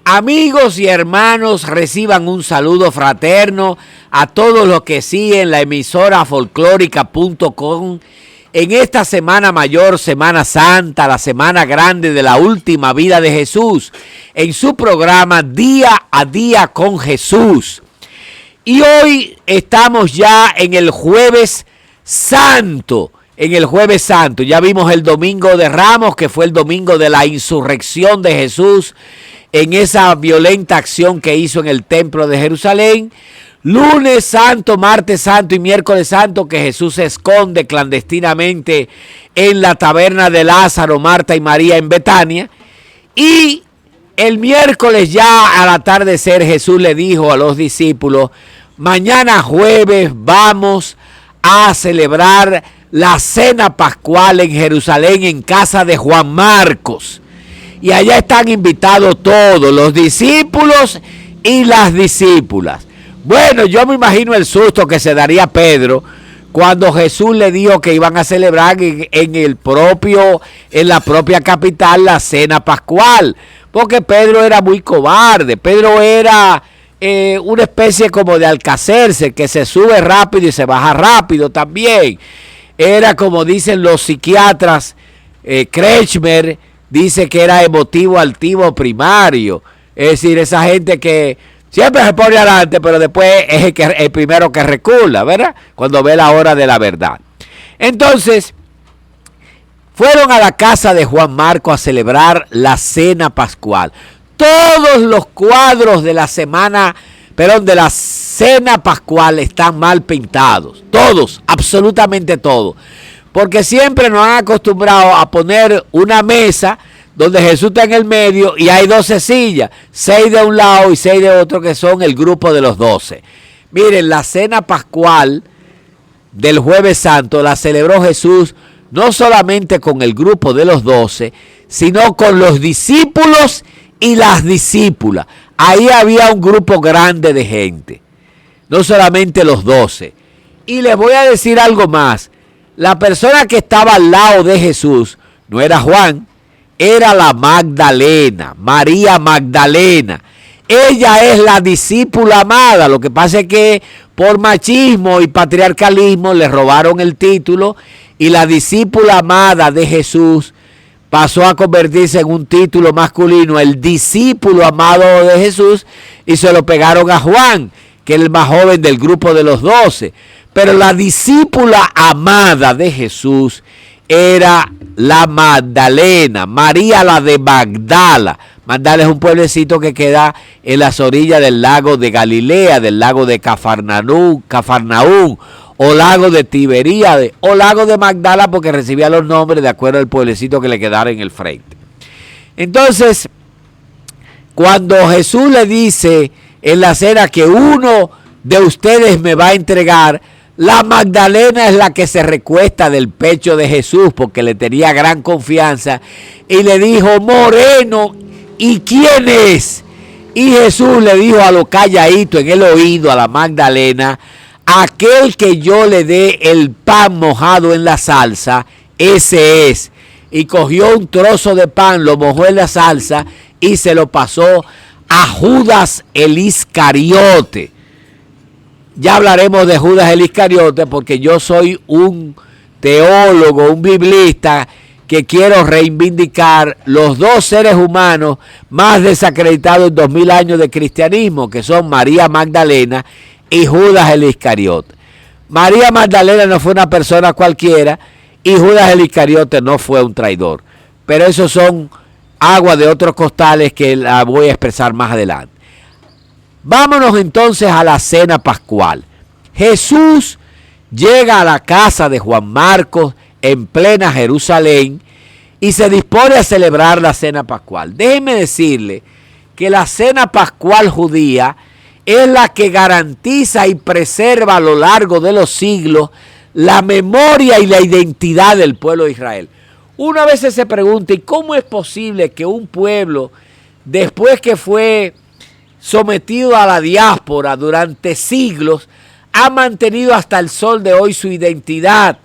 Amigos y hermanos, reciban un saludo fraterno a todos los que siguen la emisora folclórica.com en esta Semana Mayor, Semana Santa, la Semana Grande de la Última Vida de Jesús, en su programa Día a Día con Jesús. Y hoy estamos ya en el Jueves Santo. Ya vimos el Domingo de Ramos, que fue el domingo de la insurrección de Jesús en esa violenta acción que hizo en el templo de Jerusalén. Lunes Santo, Martes Santo y Miércoles Santo, que Jesús se esconde clandestinamente en la taberna de Lázaro, Marta y María en Betania. Y el miércoles ya al atardecer Jesús le dijo a los discípulos: mañana jueves vamos a celebrar la cena pascual en Jerusalén, en casa de Juan Marcos. Y allá están invitados todos, los discípulos y las discípulas. Bueno, yo me imagino el susto que se daría Pedro cuando Jesús le dijo que iban a celebrar en la propia capital la cena pascual. Porque Pedro era muy cobarde. Pedro era una especie como de alcacerse, que se sube rápido y se baja rápido también. Era, como dicen los psiquiatras, Kretschmer dice que era emotivo altivo primario. Es decir, esa gente que siempre se pone adelante, pero después es el primero que recula, ¿verdad? Cuando ve la hora de la verdad. Entonces, fueron a la casa de Juan Marcos a celebrar la cena pascual. Todos los cuadros de la cena pascual están mal pintados. Todos, absolutamente todos. Porque siempre nos han acostumbrado a poner una mesa donde Jesús está en el medio y hay 12 sillas, 6 de un lado y 6 de otro, que son el grupo de los 12. Miren, la cena pascual del Jueves Santo la celebró Jesús no solamente con el grupo de los 12, sino con los discípulos y las discípulas. Ahí había un grupo grande de gente, no solamente los 12. Y les voy a decir algo más. La persona que estaba al lado de Jesús no era Juan, era la Magdalena, María Magdalena. Ella es la discípula amada. Lo que pasa es que por machismo y patriarcalismo le robaron el título y la discípula amada de Jesús pasó a convertirse en un título masculino, el discípulo amado de Jesús, y se lo pegaron a Juan, que es el más joven del grupo de los 12. Pero la discípula amada de Jesús era la Magdalena, María la de Magdala. Magdala es un pueblecito que queda en las orillas del lago de Galilea, del lago de Cafarnaúm, o lago de Tiberíades, o lago de Magdala, porque recibía los nombres de acuerdo al pueblecito que le quedara en el frente. Entonces, cuando Jesús le dice en la cena que uno de ustedes me va a entregar, la Magdalena es la que se recuesta del pecho de Jesús porque le tenía gran confianza y le dijo: moreno, ¿y quién es? Y Jesús le dijo a lo calladito en el oído a la Magdalena: aquel que yo le dé el pan mojado en la salsa, ese es. Y cogió un trozo de pan, lo mojó en la salsa y se lo pasó a Judas el Iscariote. Ya hablaremos de Judas el Iscariote, porque yo soy un teólogo, un biblista, que quiero reivindicar los dos seres humanos más desacreditados en 2000 años de cristianismo, que son María Magdalena y Judas el Iscariote. María Magdalena no fue una persona cualquiera y Judas el Iscariote no fue un traidor. Pero esos son aguas de otros costales que la voy a expresar más adelante. Vámonos entonces a la cena pascual. Jesús llega a la casa de Juan Marcos en plena Jerusalén y se dispone a celebrar la cena pascual. Déjenme decirle que la cena pascual judía es la que garantiza y preserva a lo largo de los siglos la memoria y la identidad del pueblo de Israel. Uno a veces se pregunta: ¿y cómo es posible que un pueblo, después que fue sometido a la diáspora durante siglos, ha mantenido hasta el sol de hoy su identidad?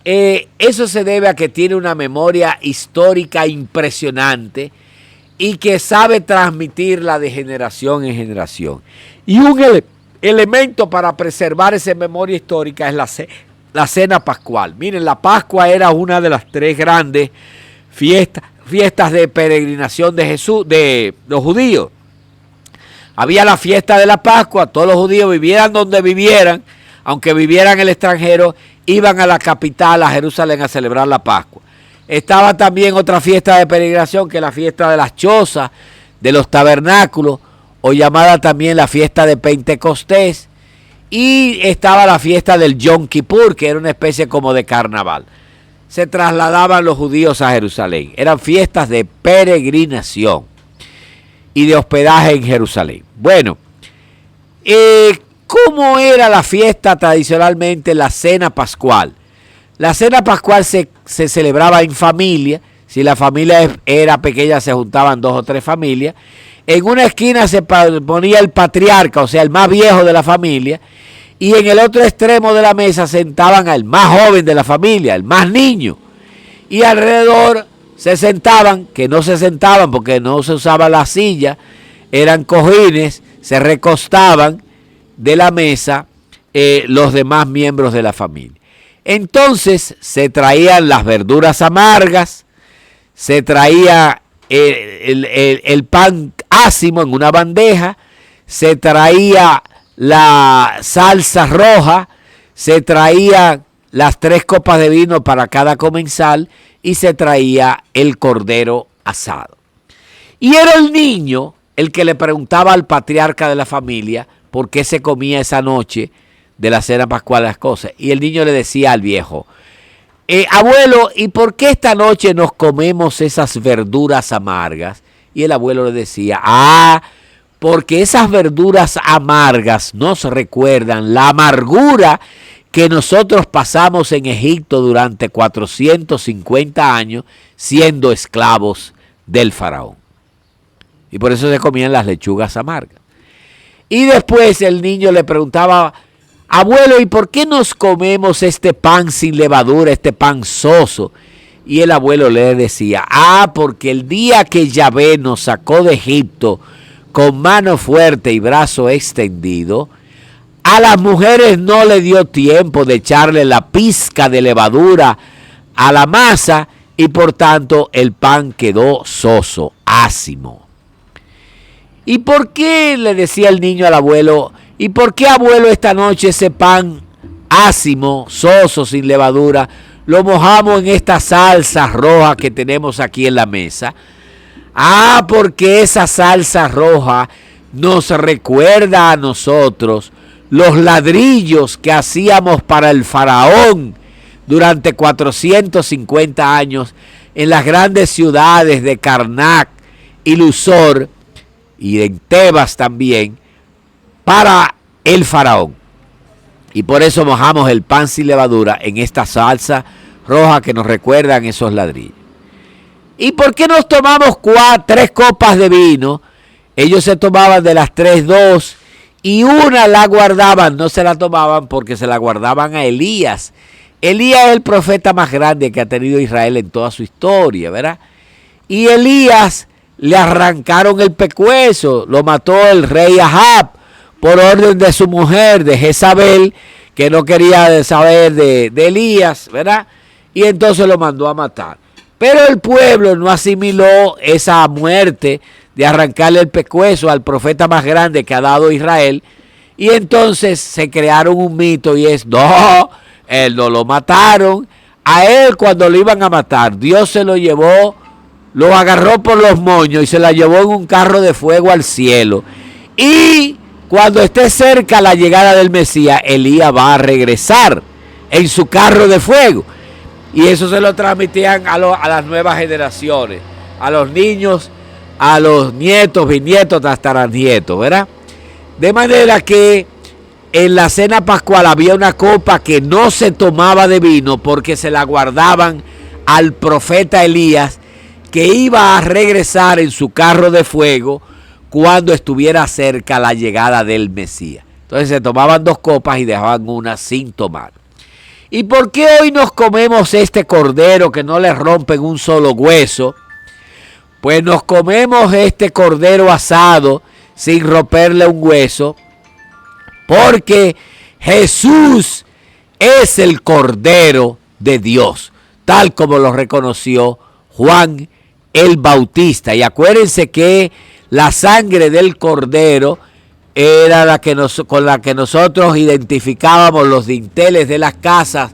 Eso se debe a que tiene una memoria histórica impresionante y que sabe transmitirla de generación en generación. Y un elemento para preservar esa memoria histórica es la cena pascual. Miren, la Pascua era una de las 3 grandes fiestas de peregrinación de Jesús, de los judíos. Había la fiesta de la Pascua, todos los judíos vivieran donde vivieran, aunque vivieran en el extranjero, iban a la capital, a Jerusalén, a celebrar la Pascua. Estaba también otra fiesta de peregrinación, que es la fiesta de las chozas, de los tabernáculos, o llamada también la fiesta de Pentecostés. Y estaba la fiesta del Yom Kippur, que era una especie como de carnaval. Se trasladaban los judíos a Jerusalén. Eran fiestas de peregrinación y de hospedaje en Jerusalén. Bueno, ¿cómo era la fiesta tradicionalmente, la cena pascual? La cena pascual se celebraba en familia. Si la familia era pequeña, se juntaban 2 o 3 familias. En una esquina se ponía el patriarca, o sea, el más viejo de la familia, y en el otro extremo de la mesa sentaban al más joven de la familia, el más niño. Y alrededor se sentaban, que no se sentaban porque no se usaba la silla, eran cojines, se recostaban de la mesa los demás miembros de la familia. Entonces se traían las verduras amargas, se traía el pan ácimo en una bandeja, se traía la salsa roja, se traían las 3 copas de vino para cada comensal y se traía el cordero asado. Y era el niño el que le preguntaba al patriarca de la familia por qué se comía esa noche de la cena pascual las cosas. Y el niño le decía al viejo, abuelo, ¿y por qué esta noche nos comemos esas verduras amargas? Y el abuelo le decía, porque esas verduras amargas nos recuerdan la amargura que nosotros pasamos en Egipto durante 450 años siendo esclavos del faraón. Y por eso se comían las lechugas amargas. Y después el niño le preguntaba, abuelo, ¿y por qué nos comemos este pan sin levadura, este pan soso? Y el abuelo le decía, porque el día que Yahvé nos sacó de Egipto con mano fuerte y brazo extendido, a las mujeres no le dio tiempo de echarle la pizca de levadura a la masa y por tanto el pan quedó soso, ácimo. ¿Y por qué, le decía el niño al abuelo, y por qué, abuelo, esta noche ese pan ácimo, soso, sin levadura, lo mojamos en esta salsa roja que tenemos aquí en la mesa? Porque esa salsa roja nos recuerda a nosotros los ladrillos que hacíamos para el faraón durante 450 años en las grandes ciudades de Karnak y Luxor y en Tebas también para el faraón. Y por eso mojamos el pan sin levadura en esta salsa roja que nos recuerdan esos ladrillos. ¿Y por qué nos tomamos 3 copas de vino? Ellos se tomaban de las 3, 2 y una la guardaban, no se la tomaban porque se la guardaban a Elías. Elías es el profeta más grande que ha tenido Israel en toda su historia, ¿verdad? Y Elías le arrancaron el pescuezo, lo mató el rey Ahab por orden de su mujer, de Jezabel, que no quería saber de Elías, ¿verdad? Y entonces lo mandó a matar. Pero el pueblo no asimiló esa muerte de arrancarle el pescuezo al profeta más grande que ha dado Israel. Y entonces se crearon un mito y es, no, él no lo mataron. A él cuando lo iban a matar, Dios se lo llevó, lo agarró por los moños y se la llevó en un carro de fuego al cielo. Y cuando esté cerca la llegada del Mesías, Elías va a regresar en su carro de fuego. Y eso se lo transmitían a las nuevas generaciones, a los niños, a los nietos, bisnietos, hasta los nietos, ¿verdad? De manera que en la cena pascual había una copa que no se tomaba de vino porque se la guardaban al profeta Elías, que iba a regresar en su carro de fuego cuando estuviera cerca la llegada del Mesías. Entonces se tomaban 2 copas y dejaban una sin tomar. ¿Y por qué hoy nos comemos este cordero que no le rompen un solo hueso? pues nos comemos este cordero asado sin romperle un hueso, porque Jesús es el Cordero de Dios, tal como lo reconoció Juan el Bautista. Y acuérdense que la sangre del Cordero era con la que nosotros identificábamos los dinteles de las casas,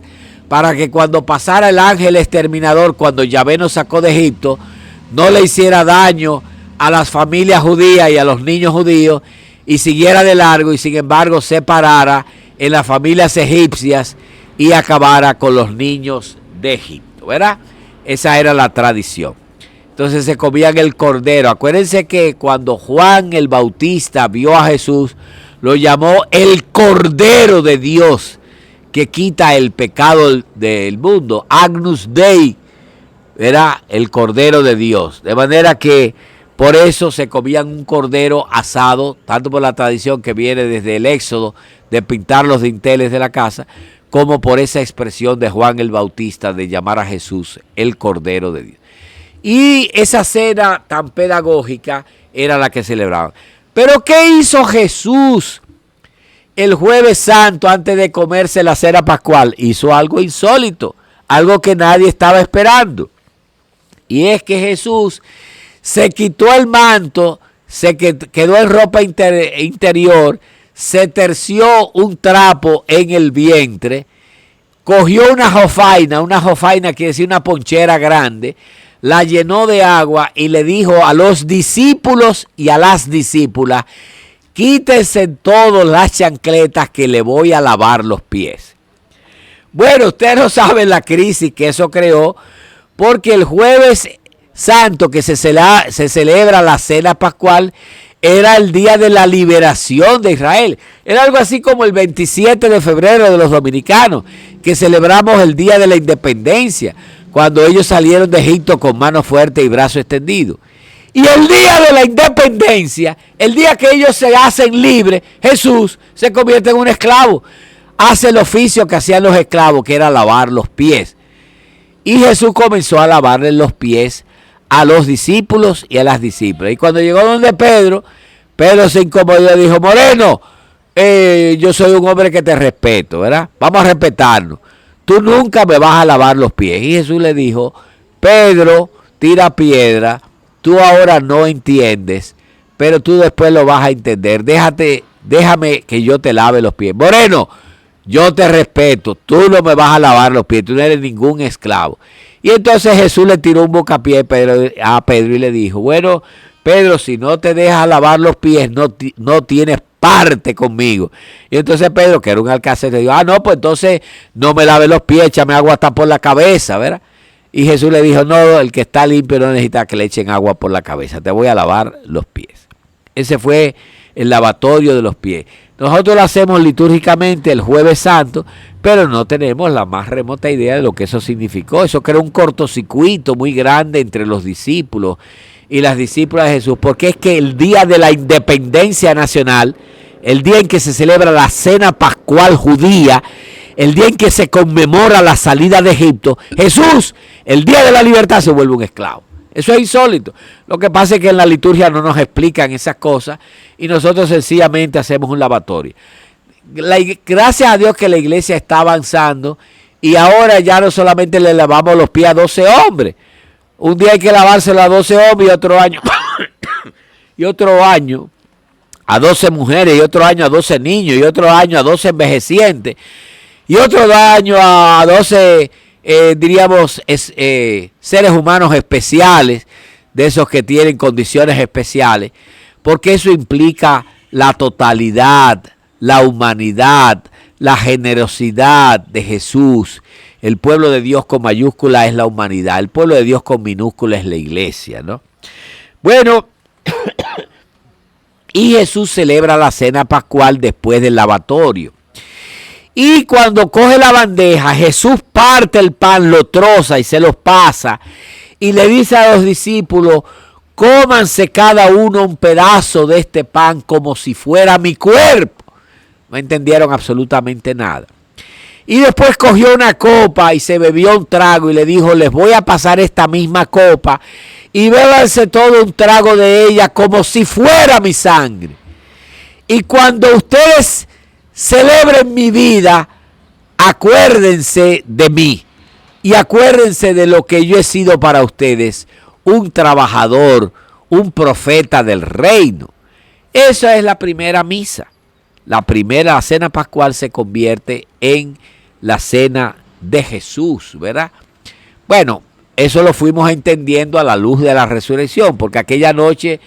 para que cuando pasara el ángel exterminador, cuando Yahvé nos sacó de Egipto, no le hiciera daño a las familias judías y a los niños judíos, y siguiera de largo, y sin embargo se parara en las familias egipcias y acabara con los niños de Egipto, ¿verdad? Esa era la tradición. Entonces se comían el cordero. Acuérdense que cuando Juan el Bautista vio a Jesús, lo llamó el Cordero de Dios, que quita el pecado del mundo. Agnus Dei, era el Cordero de Dios. De manera que por eso se comían un cordero asado, tanto por la tradición que viene desde el Éxodo de pintar los dinteles de la casa, como por esa expresión de Juan el Bautista de llamar a Jesús el Cordero de Dios. Y esa cena tan pedagógica era la que celebraban. Pero ¿qué hizo Jesús el Jueves Santo antes de comerse la cena pascual? Hizo algo insólito, algo que nadie estaba esperando. Y es que Jesús se quitó el manto, se quedó en ropa interior, se terció un trapo en el vientre, cogió una jofaina quiere decir una ponchera grande, la llenó de agua y le dijo a los discípulos y a las discípulas: quítense todos las chancletas que le voy a lavar los pies. Bueno, ustedes no saben la crisis que eso creó, porque el Jueves Santo, que se celebra la cena pascual, era el día de la liberación de Israel. Era algo así como el 27 de febrero de los dominicanos, que celebramos el día de la independencia, cuando ellos salieron de Egipto con mano fuerte y brazo extendido. Y el día de la independencia, el día que ellos se hacen libres, Jesús se convierte en un esclavo. Hace el oficio que hacían los esclavos, que era lavar los pies. Y Jesús comenzó a lavarle los pies a los discípulos y a las discípulas. Y cuando llegó donde Pedro, Pedro se incomodó y dijo: Moreno, yo soy un hombre que te respeto, ¿verdad? Vamos a respetarnos. Tú nunca me vas a lavar los pies. Y Jesús le dijo: Pedro, tira piedra, tú ahora no entiendes, pero tú después lo vas a entender. Déjame que yo te lave los pies. Moreno, yo te respeto, tú no me vas a lavar los pies, tú no eres ningún esclavo. Y entonces Jesús le tiró un bocapié a Pedro y le dijo: bueno, Pedro, si no te dejas lavar los pies, no tienes parte conmigo. Y entonces Pedro, que era un alcázar, le dijo: no, pues entonces no me lave los pies, échame agua hasta por la cabeza, ¿verdad? Y Jesús le dijo: no, el que está limpio no necesita que le echen agua por la cabeza, te voy a lavar los pies. Ese fue el lavatorio de los pies. Nosotros lo hacemos litúrgicamente el Jueves Santo, pero no tenemos la más remota idea de lo que eso significó. Eso creó un cortocircuito muy grande entre los discípulos y las discípulas de Jesús, porque es que el día de la independencia nacional, el día en que se celebra la cena pascual judía, el día en que se conmemora la salida de Egipto, Jesús, el día de la libertad, se vuelve un esclavo. Eso es insólito. Lo que pasa es que en la liturgia no nos explican esas cosas y nosotros sencillamente hacemos un lavatorio. Gracias a Dios que la iglesia está avanzando y ahora ya no solamente le lavamos los pies a 12 hombres. Un día hay que lavárselo a 12 hombres y otro año a 12 mujeres, y otro año a 12 niños, y otro año a 12 envejecientes, y otro año a 12 seres humanos especiales, de esos que tienen condiciones especiales, porque eso implica la totalidad, la humanidad, la generosidad de Jesús. El pueblo de Dios con mayúscula es la humanidad, el pueblo de Dios con minúscula es la iglesia, ¿no? Bueno, y Jesús celebra la cena pascual después del lavatorio. Y cuando coge la bandeja, Jesús parte el pan, lo troza y se los pasa. Y le dice a los discípulos: cómanse cada uno un pedazo de este pan como si fuera mi cuerpo. No entendieron absolutamente nada. Y después cogió una copa y se bebió un trago y le dijo: les voy a pasar esta misma copa. y bébanse todo un trago de ella como si fuera mi sangre. Y cuando ustedes celebren mi vida, acuérdense de mí y acuérdense de lo que yo he sido para ustedes, un trabajador, un profeta del reino. Esa es la primera misa. La primera cena pascual se convierte en la cena de Jesús, ¿verdad? Bueno, eso lo fuimos entendiendo a la luz de la resurrección, porque aquella noche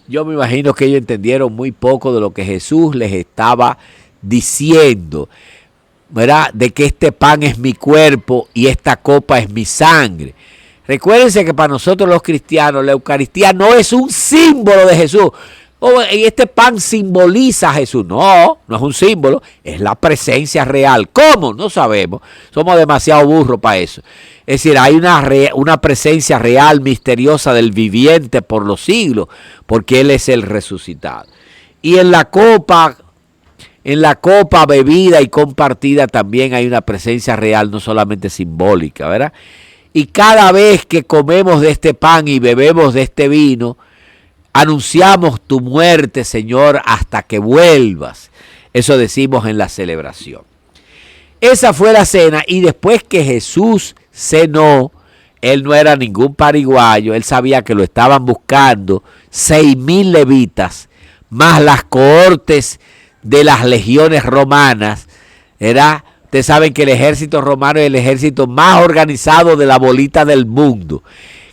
yo me imagino que ellos entendieron muy poco de lo que Jesús les estaba diciendo, ¿verdad? De que este pan es mi cuerpo y esta copa es mi sangre. Recuérdense que para nosotros los cristianos la Eucaristía no es un símbolo de Jesús. Y este pan simboliza a Jesús. No, no es un símbolo, es la presencia real. ¿Cómo? No sabemos. Somos demasiado burros para eso. Es decir, hay una presencia real, misteriosa del viviente por los siglos, porque Él es el resucitado. Y en la copa bebida y compartida también hay una presencia real, no solamente simbólica, ¿verdad? Y cada vez que comemos de este pan y bebemos de este vino, anunciamos tu muerte, Señor, hasta que vuelvas. Eso decimos en la celebración. Esa fue la cena, y después que Jesús cenó, él no era ningún pariguayo, él sabía que lo estaban buscando 6,000 levitas, más las cohortes de las legiones romanas. Ustedes saben que el ejército romano es el ejército más organizado de la bolita del mundo.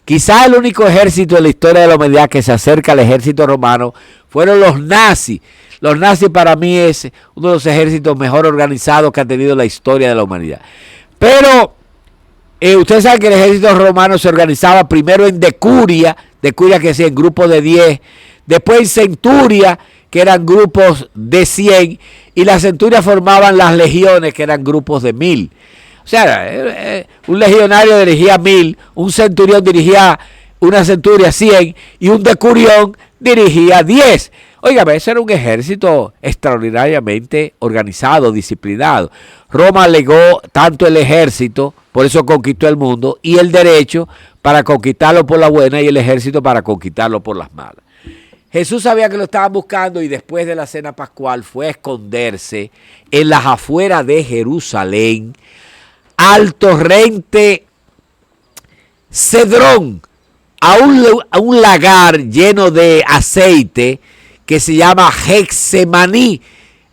Quizás el único ejército en la historia de la humanidad que se acerca al ejército romano fueron los nazis. Los nazis para mí es uno de los ejércitos mejor organizados que ha tenido la historia de la humanidad. Pero ustedes saben que el ejército romano se organizaba primero en decuria que decía en grupos de 10, después en centuria, que eran grupos de 100, y las centurias formaban las legiones, que eran grupos de 1,000. O sea, un legionario dirigía 1,000, un centurión dirigía una centuria 100 y un decurión dirigía 10. Óigame, ese era un ejército extraordinariamente organizado, disciplinado. Roma legó tanto el ejército, por eso conquistó el mundo, y el derecho para conquistarlo por la buena y el ejército para conquistarlo por las malas. Jesús sabía que lo estaban buscando y después de la cena pascual fue a esconderse en las afueras de Jerusalén, al torrente Cedrón, a un lagar lleno de aceite que se llama Getsemaní.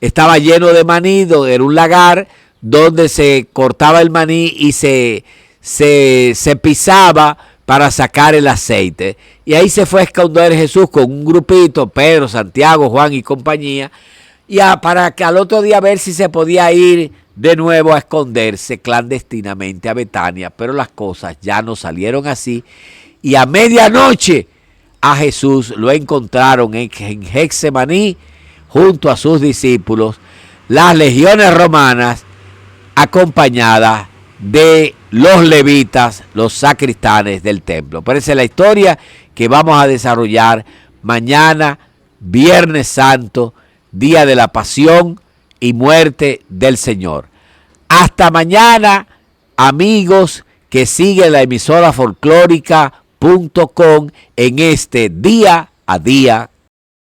Estaba lleno de maní, era un lagar donde se cortaba el maní y se pisaba para sacar el aceite. Y ahí se fue a esconder Jesús con un grupito, Pedro, Santiago, Juan y compañía, para que al otro día ver si se podía ir de nuevo a esconderse clandestinamente a Betania. Pero las cosas ya no salieron así, y a medianoche a Jesús lo encontraron en Getsemaní junto a sus discípulos, las legiones romanas, acompañadas de los levitas, los sacristanes del templo. Pero esa es la historia que vamos a desarrollar mañana, Viernes Santo, día de la pasión y muerte del Señor. Hasta mañana, amigos que siguen la emisora folclórica.com en este Día a Día